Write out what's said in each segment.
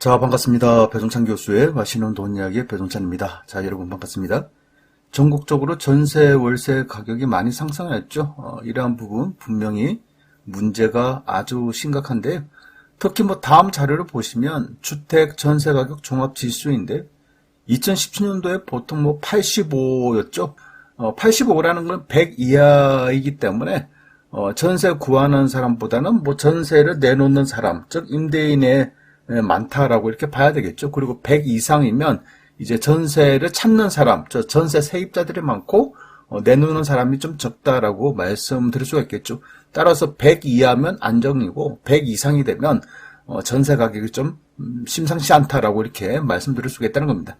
자, 반갑습니다. 배종찬 교수의 맛있는 돈 이야기의 배종찬입니다. 자, 여러분 반갑습니다. 전국적으로 전세, 월세 가격이 많이 상승했죠. 이러한 부분 분명히 문제가 아주 심각한데요. 특히 다음 자료를 보시면 주택 전세 가격 종합 지수인데 2017년도에 보통 85였죠. 85라는 건 100 이하이기 때문에 전세 구하는 사람보다는 전세를 내놓는 사람, 즉 임대인의 많다라고 이렇게 봐야 되겠죠. 그리고 100 이상이면 이제 전세를 찾는 사람, 전세 세입자들이 많고 내놓는 사람이 좀 적다라고 말씀드릴 수가 있겠죠. 따라서 100 이하면 안정이고 100 이상이 되면 전세 가격이 좀 심상치 않다라고 이렇게 말씀드릴 수가 있다는 겁니다.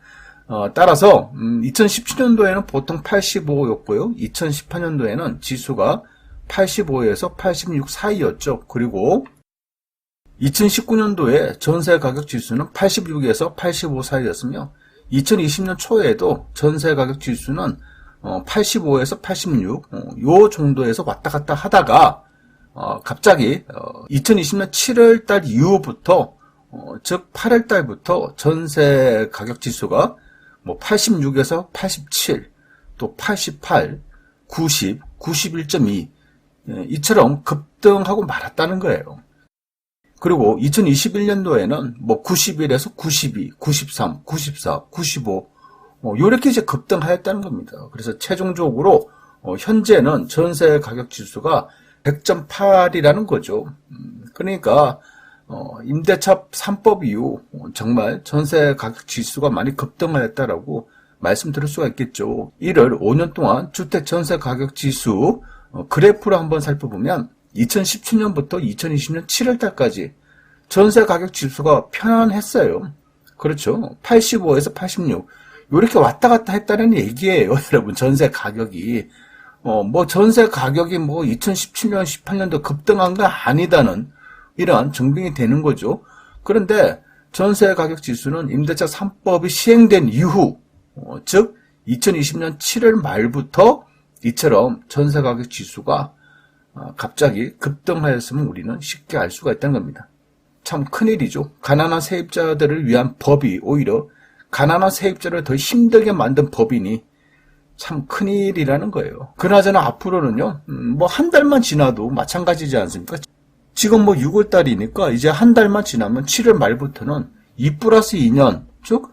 따라서 2017년도에는 보통 85였고요. 2018년도에는 지수가 85에서 86 사이였죠. 그리고 2019년도에 전세 가격 지수는 86에서 85 사이였으며 2020년 초에도 전세 가격 지수는 85에서 86 요 정도에서 왔다 갔다 하다가 갑자기 2020년 7월 달 이후부터 즉 8월 달부터 전세 가격 지수가 86에서 87 또 88, 90, 91.2 이처럼 급등하고 말았다는 거예요. 그리고 2021년도에는 91에서 92, 93, 94, 95 요렇게 이제 급등하였다는 겁니다. 그래서 최종적으로 현재는 전세 가격 지수가 100.8이라는 거죠. 그러니까 임대차 3법 이후 정말 전세 가격 지수가 많이 급등하였다라고 말씀드릴 수가 있겠죠. 이를 5년 동안 주택 전세 가격 지수 그래프로 한번 살펴보면 2017년부터 2020년 7월 달까지 전세 가격 지수가 편안했어요. 그렇죠. 85에서 86 이렇게 왔다 갔다 했다는 얘기예요. 여러분 전세 가격이 전세 가격이 2017년 18년도 급등한 건 아니다는 이러한 증빙이 되는 거죠. 그런데 전세 가격 지수는 임대차 3법이 시행된 이후 즉 2020년 7월 말부터 이처럼 전세 가격 지수가 갑자기 급등하였으면 우리는 쉽게 알 수가 있다는 겁니다. 참 큰일이죠. 가난한 세입자들을 위한 법이 오히려 가난한 세입자를 더 힘들게 만든 법이니 참 큰일이라는 거예요. 그나저나 앞으로는요. 한 달만 지나도 마찬가지지 않습니까? 지금 6월 달이니까 이제 한 달만 지나면 7월 말부터는 2+2년 즉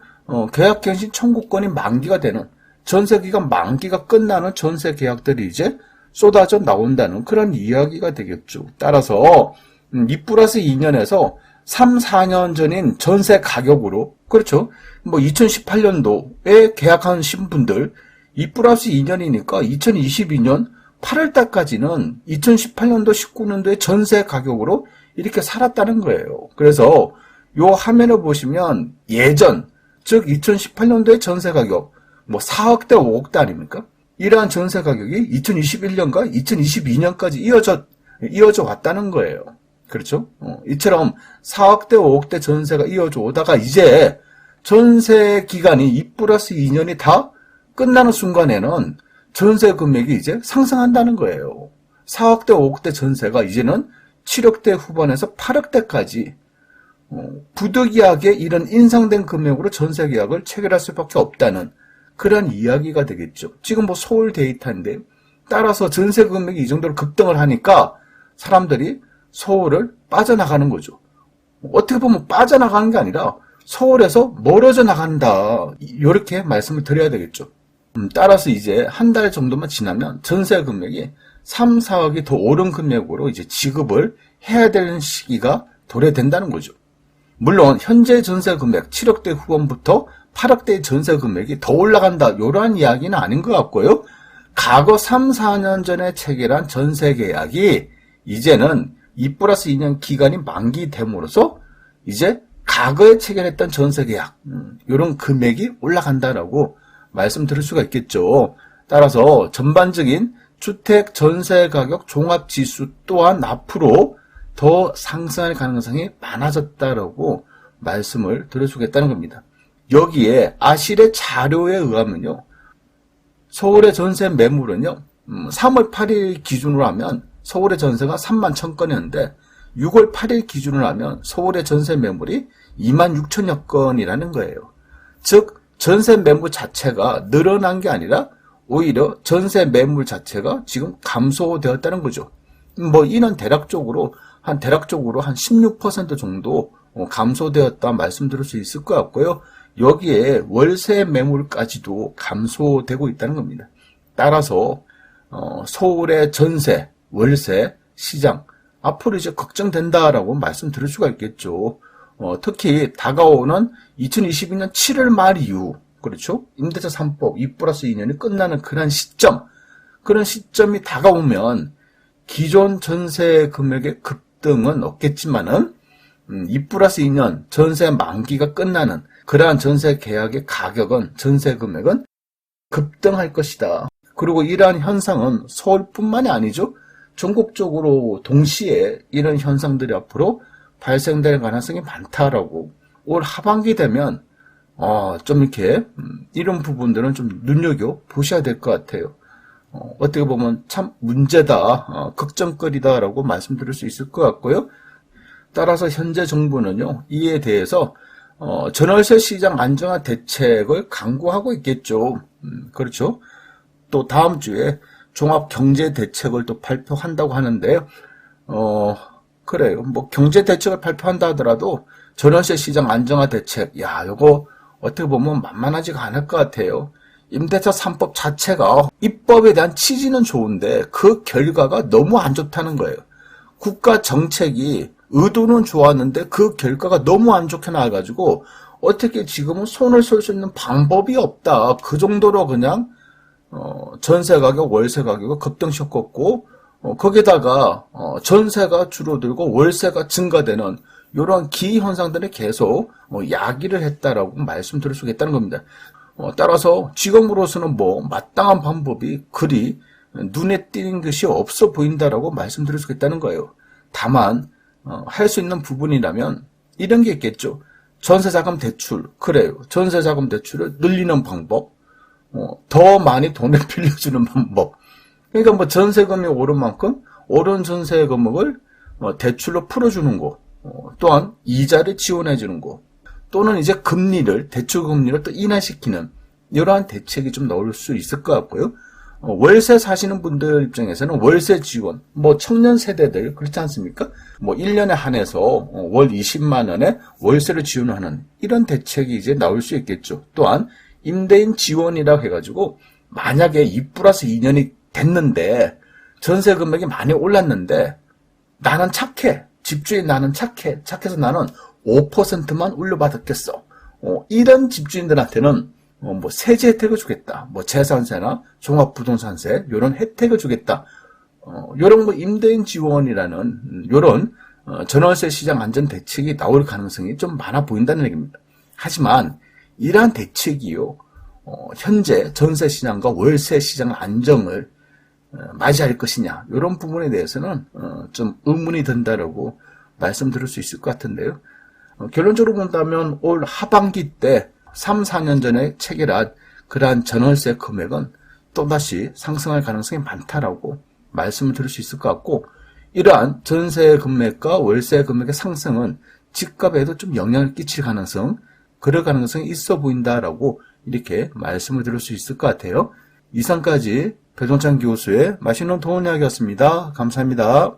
계약갱신 청구권이 만기가 되는 전세기간 만기가 끝나는 전세 계약들이 이제 쏟아져 나온다는 그런 이야기가 되겠죠. 따라서 2+2년에서 3, 4년 전인 전세 가격으로 그렇죠. 2018년도에 계약하신 분들 2+2년이니까 2022년 8월 달까지는 2018년도 19년도의 전세 가격으로 이렇게 살았다는 거예요. 그래서 요 화면을 보시면 예전 즉 2018년도의 전세 가격 4억대 5억대 아닙니까? 이러한 전세 가격이 2021년과 2022년까지 이어져 왔다는 거예요. 그렇죠? 이처럼 4억대 5억대 전세가 이어져 오다가 이제 전세 기간이 2+2년이 다 끝나는 순간에는 전세 금액이 이제 상승한다는 거예요. 4억대 5억대 전세가 이제는 7억대 후반에서 8억대까지 부득이하게 이런 인상된 금액으로 전세 계약을 체결할 수밖에 없다는 그런 이야기가 되겠죠. 지금 서울 데이터인데 따라서 전세 금액이 이 정도로 급등을 하니까 사람들이 서울을 빠져나가는 거죠. 어떻게 보면 빠져나가는 게 아니라 서울에서 멀어져 나간다. 이렇게 말씀을 드려야 되겠죠. 따라서 이제 한 달 정도만 지나면 전세 금액이 3, 4억이 더 오른 금액으로 이제 지급을 해야 되는 시기가 도래된다는 거죠. 물론 현재 전세 금액 7억대 후반부터 8억대의 전세 금액이 더 올라간다 이러한 이야기는 아닌 것 같고요. 과거 3, 4년 전에 체결한 전세 계약이 이제는 2+2년 기간이 만기됨으로써 이제 과거에 체결했던 전세 계약 이런 금액이 올라간다라고 말씀드릴 수가 있겠죠. 따라서 전반적인 주택 전세 가격 종합 지수 또한 앞으로 더 상승할 가능성이 많아졌다라고 말씀을 드릴 수가 있다는 겁니다. 여기에 아실의 자료에 의하면요. 서울의 전세 매물은요. 3월 8일 기준으로 하면 서울의 전세가 31,000건이었는데 6월 8일 기준으로 하면 서울의 전세 매물이 26,000여 건이라는 거예요. 즉 전세 매물 자체가 늘어난 게 아니라 오히려 전세 매물 자체가 지금 감소되었다는 거죠. 이는 대략적으로 한 16% 정도 감소되었다 말씀드릴 수 있을 것 같고요. 여기에 월세 매물까지도 감소되고 있다는 겁니다. 따라서 서울의 전세, 월세 시장 앞으로 이제 걱정된다라고 말씀드릴 수가 있겠죠. 특히 다가오는 2022년 7월 말 이후, 그렇죠? 임대차 3법 2+2년이 끝나는 그런 시점이 다가오면 기존 전세 금액의 급등은 없겠지만은 2+2년 전세 만기가 끝나는 그러한 전세 계약의 가격은, 전세 금액은 급등할 것이다. 그리고 이러한 현상은 서울뿐만이 아니죠. 전국적으로 동시에 이런 현상들이 앞으로 발생될 가능성이 많다라고, 올 하반기 되면 좀 이렇게 이런 부분들은 좀 눈여겨 보셔야 될 것 같아요. 어떻게 보면 참 문제다, 걱정거리다라고 말씀드릴 수 있을 것 같고요. 따라서 현재 정부는요, 이에 대해서 전월세 시장 안정화 대책을 강구하고 있겠죠. 그렇죠. 또 다음 주에 종합경제대책을 또 발표한다고 하는데요. 그래요. 경제대책을 발표한다 하더라도 전월세 시장 안정화 대책, 요거 어떻게 보면 만만하지가 않을 것 같아요. 임대차 3법 자체가 입법에 대한 취지는 좋은데 그 결과가 너무 안 좋다는 거예요. 국가 정책이 의도는 좋았는데 그 결과가 너무 안 좋게 나와가지고 어떻게 지금은 손을 쓸 수 있는 방법이 없다. 그 정도로 그냥 전세 가격, 월세 가격을 급등시켰고, 거기다가 전세가 줄어들고 월세가 증가되는 이러한 기현상들이 계속 야기를 했다라고 말씀드릴 수 있겠다는 겁니다. 따라서 지금으로서는 마땅한 방법이 그리 눈에 띄는 것이 없어 보인다라고 말씀드릴 수 있겠다는 거예요. 다만 할 수 있는 부분이라면 이런 게 있겠죠. 전세자금 대출, 그래요. 전세자금 대출을 늘리는 방법, 더 많이 돈을 빌려주는 방법. 그러니까 전세금이 오른 만큼 오른 전세 금액을 대출로 풀어주는 거, 또한 이자를 지원해주는 거, 또는 이제 대출 금리를 또 인하시키는 이러한 대책이 좀 나올 수 있을 것 같고요. 월세 사시는 분들 입장에서는 월세 지원, 청년 세대들 그렇지 않습니까? 1년에 한해서 월 20만 원의 월세를 지원하는 이런 대책이 이제 나올 수 있겠죠. 또한 임대인 지원이라고 해가지고 만약에 2+2년이 됐는데 전세 금액이 많이 올랐는데 나는 착해, 집주인 나는 착해서 나는 5%만 올려받았겠어. 이런 집주인들한테는 세제 혜택을 주겠다. 재산세나 종합부동산세 이런 혜택을 주겠다. 이런 임대인 지원이라는 이런 전월세 시장 안전 대책이 나올 가능성이 좀 많아 보인다는 얘기입니다. 하지만 이러한 대책이요, 현재 전세 시장과 월세 시장 안정을 맞이할 것이냐, 이런 부분에 대해서는 좀 의문이 든다라고 말씀드릴 수 있을 것 같은데요. 결론적으로 본다면 올 하반기 때 3, 4년 전에 체결한 그러한 전월세 금액은 또다시 상승할 가능성이 많다라고 말씀을 드릴 수 있을 것 같고, 이러한 전세 금액과 월세 금액의 상승은 집값에도 좀 영향을 끼칠 그럴 가능성이 있어 보인다라고 이렇게 말씀을 드릴 수 있을 것 같아요. 이상까지 배종찬 교수의 맛있는 도움 이야기였습니다. 감사합니다.